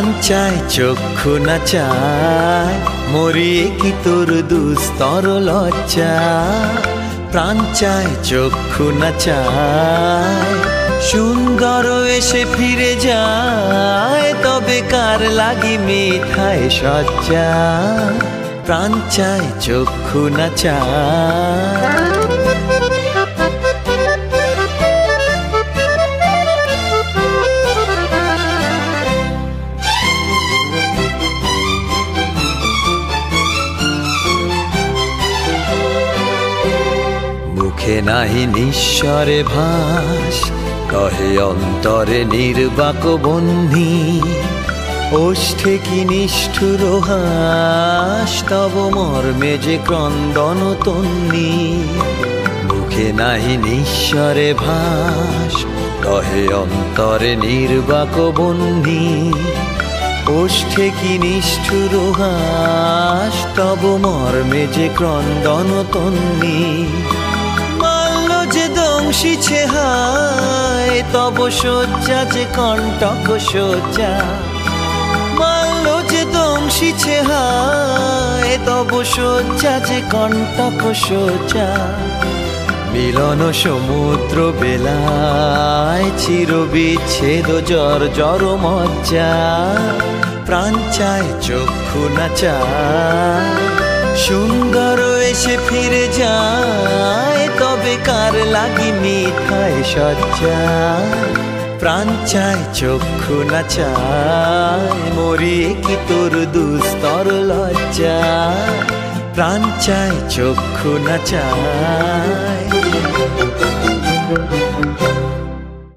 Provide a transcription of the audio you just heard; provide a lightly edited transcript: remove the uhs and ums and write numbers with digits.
প্রাণ চায় চক্ষু না চায় মরিয়ে কি তোর দুস্তর লজ্জা। প্রাণ চায় চক্ষু না চায় সুন্দর এসে ফিরে যায়, তবে কার লাগি মিঠায় সজ্জা। প্রাণ চায় চক্ষু না চায়। মুখে নাহি নিঃস্বরে ভাস, কহে অন্তরে নির্বাক বহ্নি। ওষ্ঠে কি নিষ্ঠুর হাস, তব মর্মে যে ক্রন্দন তন্নি। মুখে নাহি নিঃস্বরে ভাস, কহে অন্তরে নির্বাক বহ্নি। ওষ্ঠে কি নিষ্ঠুর হাস, তব মর্মে যে ক্রন্দন তন্নি। মাল্য যে দংশিছে হায়, তব শয্যা যে কণ্টক শয্যা। মাল্য যে দংশিছে হায়, তব শয্যা যে কণ্টক শয্যা। মিলন সমুদ্র বেলায় চির বিচ্ছেদ জর জর মজ্জা। প্রাণ চায় চক্ষু না চায় সুন্দর এসে ফিরে যায়, তবে কার লাগি মিঠায় সজ্জা। প্রাণ চায় চক্ষু না চায় মরিয়ে কি তোর দুস্তর লজ্জা। প্রাণ চায় চক্ষু না চায়।